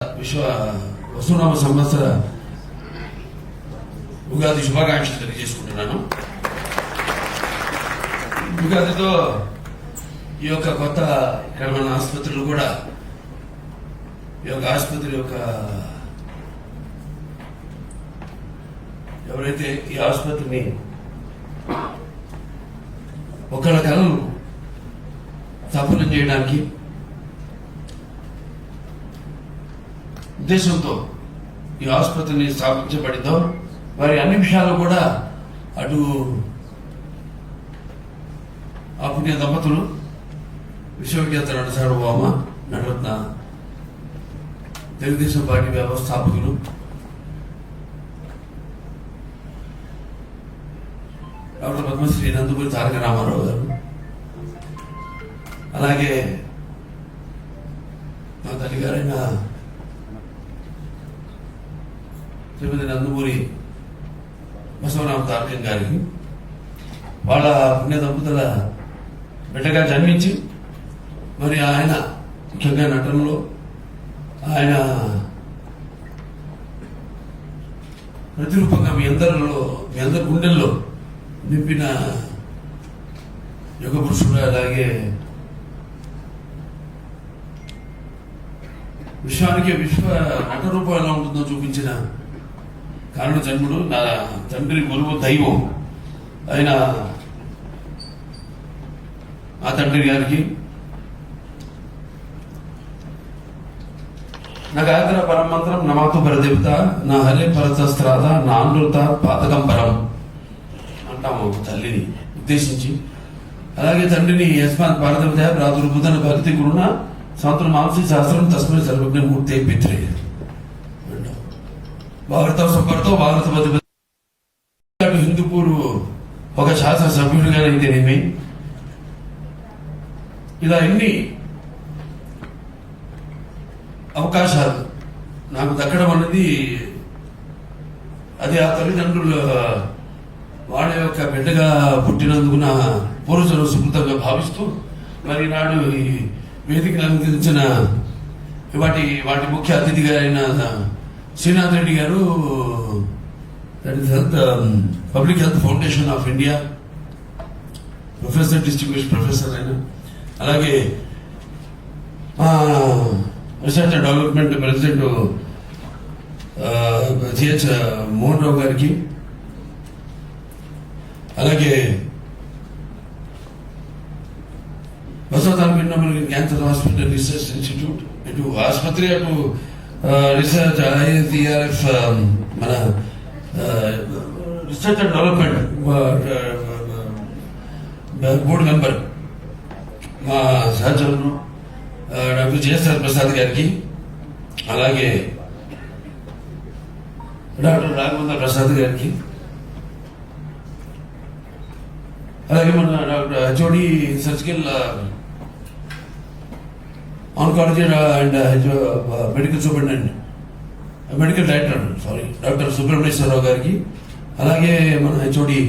విశ్వ వసునామ సంవత్సర ఉగాది శుభాకాంక్షలు తెలియజేసుకుంటున్నాను. ఉగాదితో ఈ యొక్క కొత్త ఇక్కడ మన ఆసుపత్రులు కూడా ఈ యొక్క ఆసుపత్రి యొక్క ఎవరైతే ఈ ఆసుపత్రిని ఒకళ్ళ కళలు సఫలం చేయడానికి ఉద్దేశంతో ఈ ఆసుపత్రిని స్థాపించబడిందో వారి అన్ని విషయాలు కూడా అటు ఆ పుణ్య దంపతులు విశ్వవిఖ్యాత నట సార్వభౌమ నటరత్న తెలుగుదేశం పార్టీ వ్యవస్థాపకులు డాక్టర్ పద్మశ్రీ నందమూరి తారక రామారావు గారు, అలాగే మా తల్లి గారైన శ్రీమతి నందమూరి బసవరామ తారకం గారికి వాళ్ళ పుణ్య దంపతుల బిడ్డగా జన్మించి మరి ఆయన ముఖ్యంగా నటనలో ఆయన ప్రతిరూపంగా మీ అందరి గుండెల్లో నింపిన యుగ పురుషుడు, అలాగే విశ్వానికి విశ్వ నట రూపం ఎలా ఉంటుందో చూపించిన కారణ జన్ముడు, నా తండ్రి గురువు దైవం ఆయన ఆ తండ్రి గారికి నా గాయత్ర పరమంత్రం నమాతు పరదేవత నా హరే పరతస్త్రాత నా అనృత పాతకం పరం అంటాము తల్లిని ఉద్దేశించి. అలాగే తండ్రిని యస్మాత్ పారదేవత ప్రాదుర్భుతన భక్తి గురుణ సంవత్సరం మాంసి శాస్త్రం తస్మై సర్వజ్ఞ మూర్తి పిత్రే భారత సంపర్తో భారత హిందూపూర్ ఒక శాసన సభ్యుడిగానైతేనేమి ఇలా ఎన్ని అవకాశాలు నాకు దక్కడం అన్నది అది ఆ తల్లిదండ్రుల వాళ్ళ యొక్క బిడ్డగా పుట్టినందుకు నా పూర్వజన్మ సుకృతంగా భావిస్తూ మరి నాడు ఈ వేదికను అలంకరించిన వాటి ముఖ్య అతిథిగా అయిన Srinath Reddy garu, public health foundation of India professor, distinguished professor అయిన, అలాగే research and development president CH Mohan Rao గారికి, అలాగే Basavataraka cancer hospital research institute, ఇటు ఆసుపత్రి, అటు రీసెర్చ్ ఐఎస్ఈఆర్ఎఫ్ మన research and development board member మా సహచరులు డాక్టర్ జయసార్ ప్రసాద్ గారికి, అలాగే డాక్టర్ రాఘవేంద్ర ప్రసాద్ గారికి, అలాగే మన doctor HOD surgical oncology and medical superintendent medical director doctor Subrahmanyeswararao గారికి, అలాగే మన HOD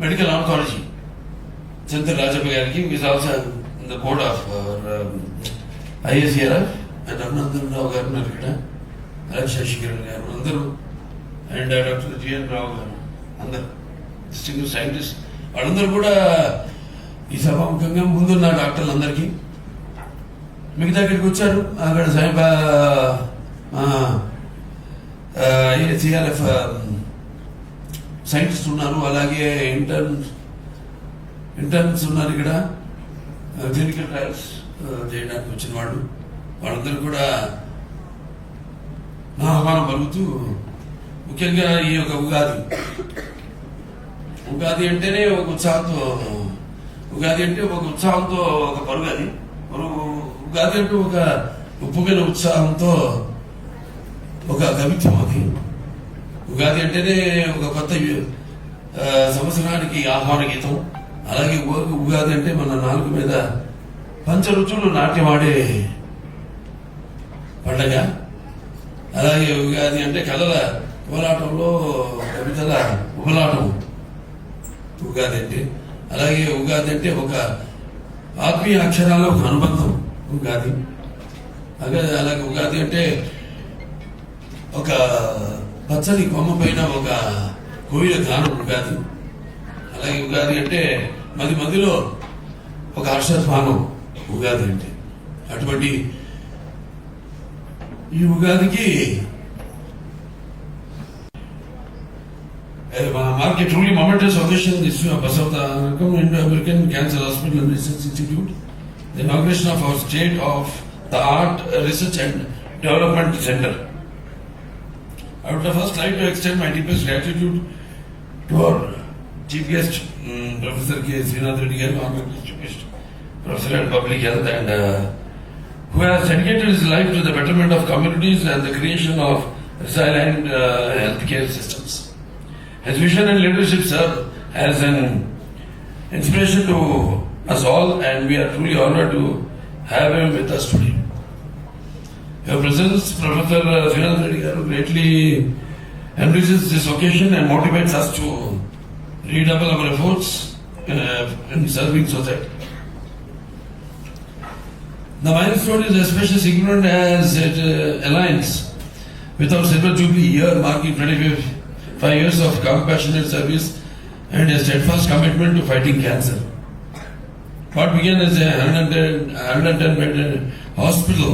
medical oncology Chandra Rajappa గారికి, is also in the board of ISERF, and Abhinandan Rao garu ఉన్నారు ఇక్కడ, అలాగే శశికిరణ్ గారు అందరూ, అండ్ డాక్టర్ జిఎన్ రావు గారు, అందరు డిస్టింగ్విష్డ్ సైంటిస్ట్ వాళ్ళందరూ కూడా ఈ సభాముఖంగా ముందున్న డాక్టర్లందరికీ, మిగతా ఇక్కడికి వచ్చారు అక్కడ ఐఎస్ఈఆర్ఎఫ్ సైంటిస్ట్ ఉన్నారు, అలాగే ఇంటర్న్స్ ఉన్నారు ఇక్కడ క్లినికల్ ట్రయల్స్ చేయడానికి వచ్చిన వాళ్ళందరూ కూడా నా ఆహ్వానం పలుకుతూ, ముఖ్యంగా ఈ యొక్క ఉగాది అంటేనే ఒక ఉత్సాహంతో, ఉగాది అంటే ఒక ఉత్సాహంతో ఒక పరుగు, అది ఉగాది అంటే ఒక ఉప్పుగల ఉత్సాహంతో ఒక కవిత్వం, అది ఉగాది అంటేనే ఒక కొత్త సంవత్సరానికి ఆహ్వాన గీతం. అలాగే ఉగాది అంటే మన నాలుగు మీద పంచరుచులు నాట్యమాడే పండగ. అలాగే ఉగాది అంటే కళల కోలాటంలో కవితల ఉపలాటం ఉగాది అంటే. అలాగే ఉగాది అంటే ఒక ఆత్మీయ అక్షరాల ఒక అనుబంధం ఉగాది. అలాగే ఉగాది అంటే ఒక పచ్చని కొమ్మ పైన ఒక కోయిల గానం ఉగాది. అలాగే ఉగాది అంటే మధ్యలో ఒక హర్షస్వానం ఉగాది అంటే. అటువంటి ఈ ఉగాదికి mark a truly momentous occasion this Basavatarakam Indo-American Cancer Hospital and Research Institute, the inauguration of our State of the Art Research and Development Center. I would first like to extend my deepest gratitude to our Chief Guest, Professor K. Srinath Reddy Garu, Honorable Chief Guest, Professor at Public Health, and who has dedicated his life to the betterment of communities and the creation of resilient healthcare systems. His vision and leadership serve as an inspiration to us all, and we are truly honored to have him with us today. Your presence, Professor Srinath Reddy Garu, greatly enriches this occasion and motivates us to redouble our efforts in serving society. The milestone is especially significant as it aligns with our Silver Jubilee year marking 25 years of compassionate service and a steadfast commitment to fighting cancer. What began as a 110-bed hospital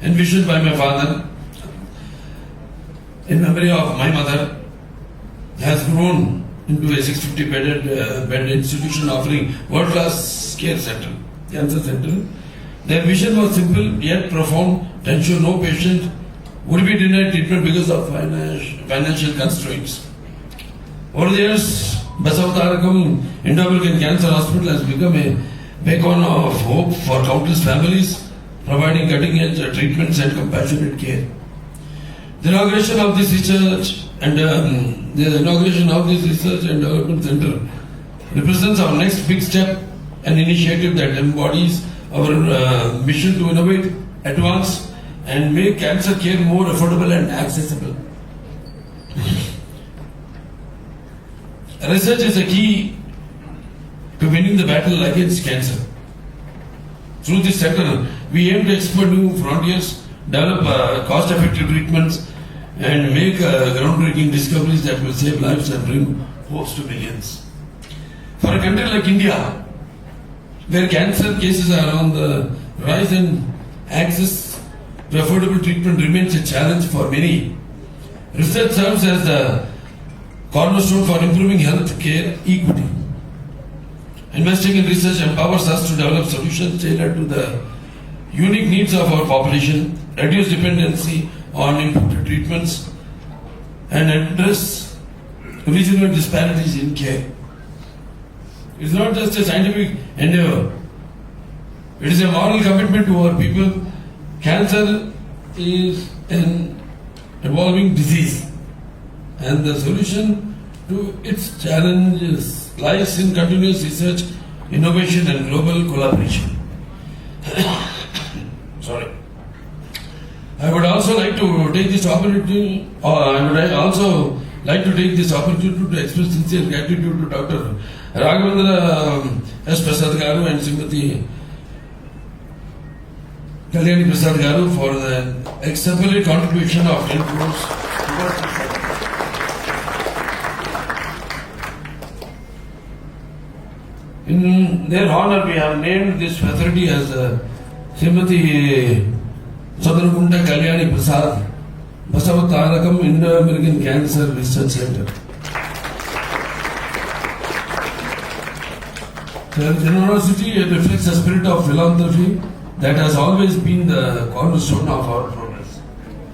envisioned by my father in memory of my mother has grown into a 650-bed institution offering world-class cancer center. Their vision was simple yet profound to ensure no patient would be denied treatment because of financial constraints. Over the years, Basavatarakam Indo-American Cancer Hospital has become a beacon of hope for countless families, providing cutting-edge treatments and compassionate care. The inauguration of this research and development center represents our next big step, an initiative that embodies our mission to innovate, advance, and make cancer care more affordable and accessible. Research is a key to winning the battle against cancer. Through this sector, we aim to explore new frontiers, develop cost-effective treatments, and make groundbreaking discoveries that will save lives and bring hope to millions. For a country like India, where cancer cases are on the rise and access to affordable treatment remains a challenge for many, research serves as the cornerstone for improving health care equity. Investing in research empowers us to develop solutions tailored to the unique needs of our population, reduce dependency on imported treatments, and address regional disparities in care. It is not just a scientific endeavor, it is a moral commitment to our people. Cancer is an evolving disease, and the solution to its challenges lies in continuous research, innovation, and global collaboration. Sorry. I would also like to take this opportunity to express sincere gratitude to Dr. Raghavendra S. Prasad Garu and Srimati Kalyani Prasad Garu for the exemplary contribution of 10 crores towards this effort. In their honor, we have named this facility as Srimati Sadhanakunda Kalyani Prasad Basavatarakam Indo-American Cancer Research Center. The generosity reflects a spirit of philanthropy that has always been the cornerstone of our progress.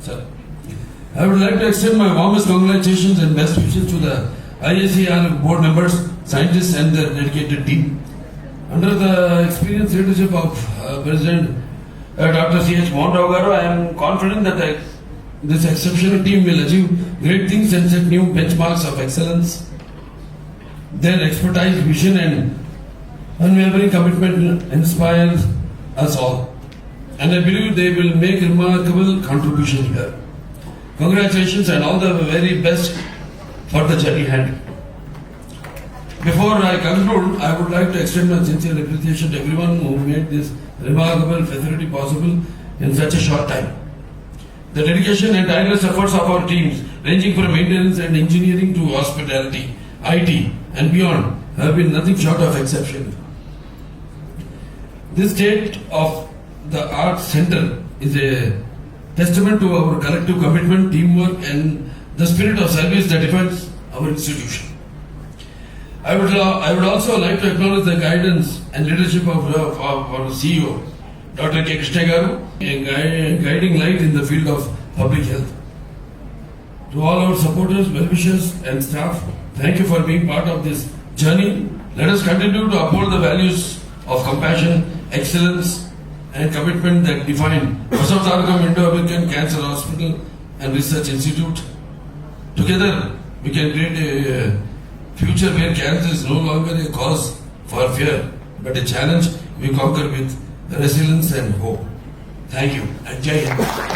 Sir, I would like to extend my warmest congratulations and best wishes to the IACR board members, scientists, and their dedicated team. Under the experienced leadership of President Dr. C.H. Mohan Rao Garu, I am confident that this exceptional team will achieve great things and set new benchmarks of excellence. Their expertise, vision, and unwavering commitment inspires us all, and I believe they will make remarkable contribution here. Congratulations and all the very best for the journey ahead. Before I conclude, I would like to extend my sincere appreciation to everyone who made this remarkable facility possible in such a short time. The dedication and tireless efforts of our teams, ranging from maintenance and engineering to hospitality, IT, and beyond, have been nothing short of exceptional. This state-of-the-art center is a testament to our collective commitment, teamwork, and the spirit of service that defines our institution. I would also like to acknowledge the guidance and leadership of our CEO, Dr. K. Krishna Garu, a guiding light in the field of public health. To all our supporters, well-wishers, and staff, thank you for being part of this journey. Let us continue to uphold the values of compassion, excellence, and commitment that define Basavatarakam Indo-American Cancer Hospital and Research Institute. Together, we can create a future where cancer is no longer a cause for fear, but a challenge we conquer with resilience and hope. Thank you, and Jai Hind.